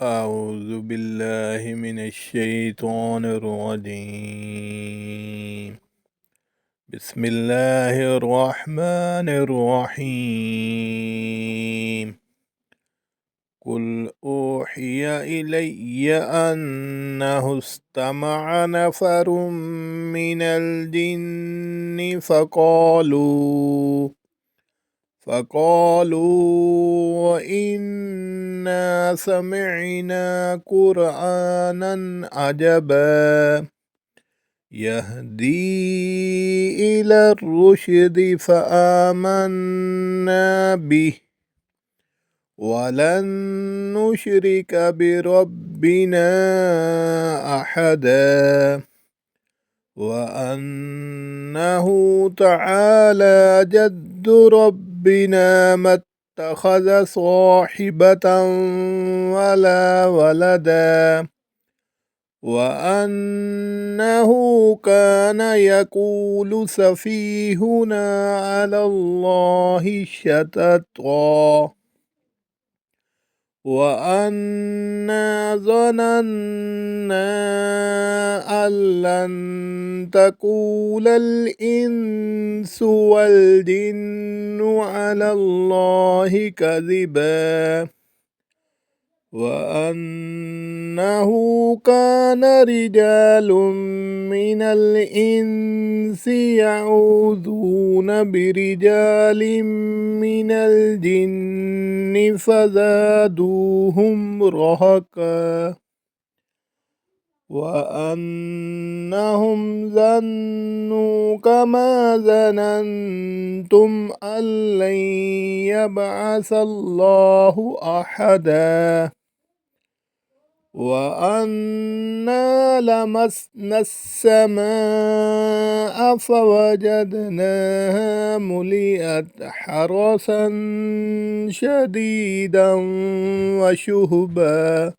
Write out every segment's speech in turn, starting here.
أعوذ بالله من الشيطان الرجيم. بسم الله الرحمن الرحيم. قل أوحي إلي أنه استمع نفر من الجن فقالوا إنا سمعنا قرآنا عجبا يهدي إلى الرشد فآمنا به ولن نشرك بربنا أحدا وأنه تعالى جد ربنا ما اتخذ صاحبة ولا ولدا وأنه كان يقول سفيهنا على الله شططا وأنا ظننا أن لن تقول الإنس والجن على الله كذبا وأنه كان رجال من الإنس يعوذون برجال من الجن فزادوهم رهقا وأنهم ظنوا كما ظننتم أن لن يبعث الله أحدا وأنا لمسنا السماء فوجدناها ملئت حرسا شديدا وشهبا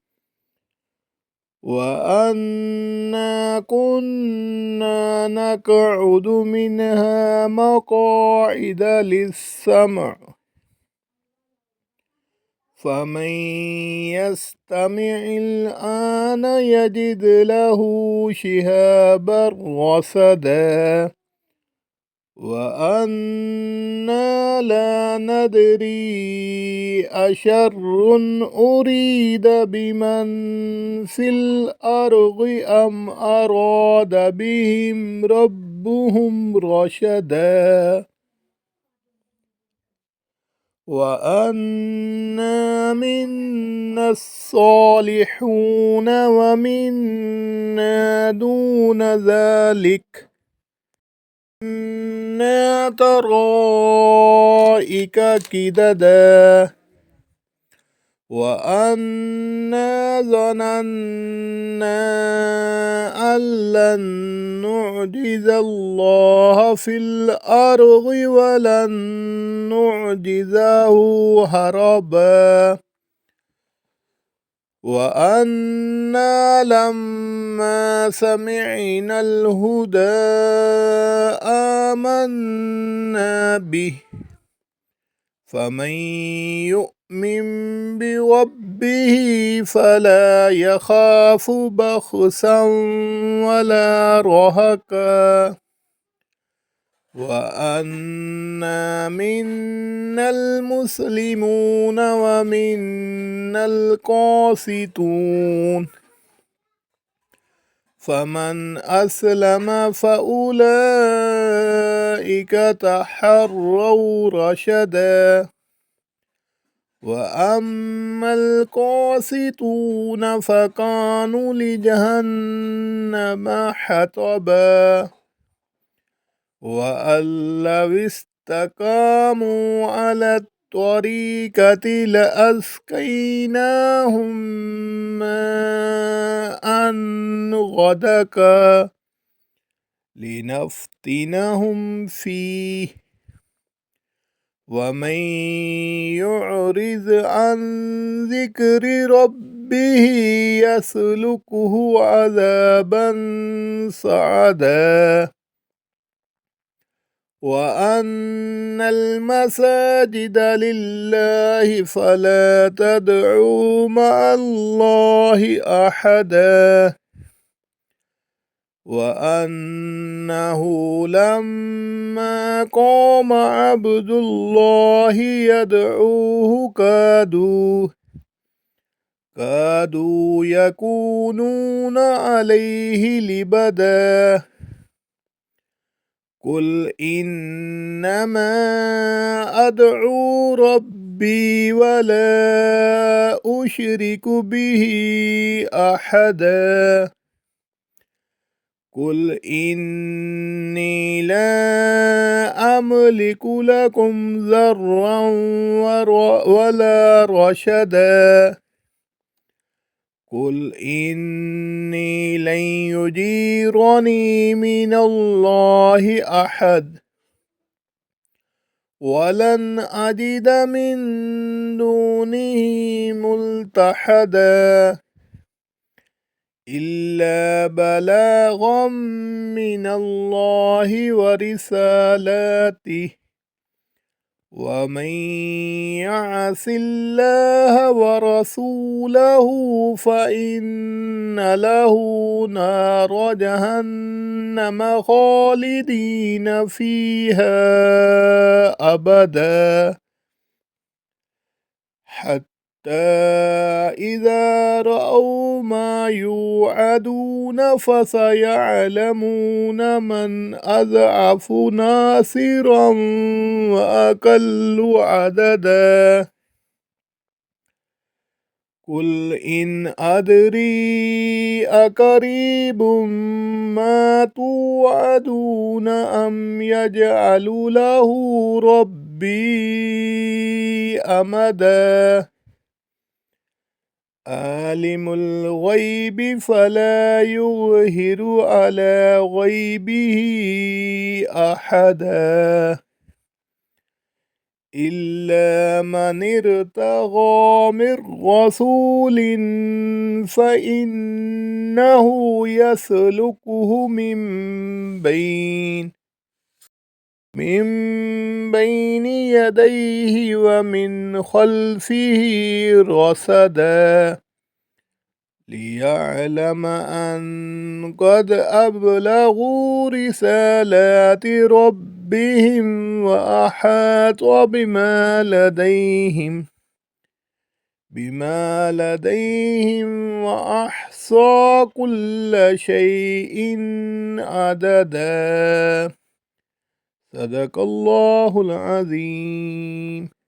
وأنا كنا نقعد منها مقاعد للسمع فمن يستمع الآن يجد له شهابا رصدا وأنا لا ندري أشر أريد بمن في الأرض أم أراد بهم ربهم رشدا وأنا منا الصالحون ومنا دون ذلك كنا طرائق كددا وأنا ظننا أن لن نعجز الله في الأرض ولن نعجزه هربا وأنا لما سمعنا الهدى آمنا به فمن يؤمن بربه فلا يخاف بخسا ولا رهقا وأنا منا المسلمون ومنا القاسطون فمن أسلم فأولئك تحروا رشدا وأما القاسطون فكانوا لجهنم حطبا وأن لو استقاموا على الطريقة لأسقيناهم ماء غدقا لنفتنهم فيه ومن يعرض عن ذكر ربه يسلكه عذابا صعدا وأن المساجد لله فلا تدعوا مع الله أحدا وأنه لما قام عبد الله يدعوه كادوا يكونون عليه لبدا قل إنما أدعو ربي ولا أشرك به أحدا قل إني لا أملك لكم ضرا ولا رشدا قل إني لن يجيرني من الله أحد ولن أجد من دونه ملتحدا إلا بلاغا من الله ورسالاته ومن يعص الله ورسوله فإن له نار جهنم خالدين فيها أبدا حتى إذا رأوا ما يوعدون فسيعلمون من أضعف ناصرا وأقل عددا قل إن أدري أقريب ما توعدون أم يجعل له ربي أمدا عالم الغيب فلا يظهر على غيبه أحدا إلا من ارتضى من رسول فإنه يسلكه من بين يديه ومن خلفه رصدا ليعلم أن قد أبلغوا رسالات ربهم وأحاط بما لديهم وأحصى كل شيء عددا صدق الله العظيم.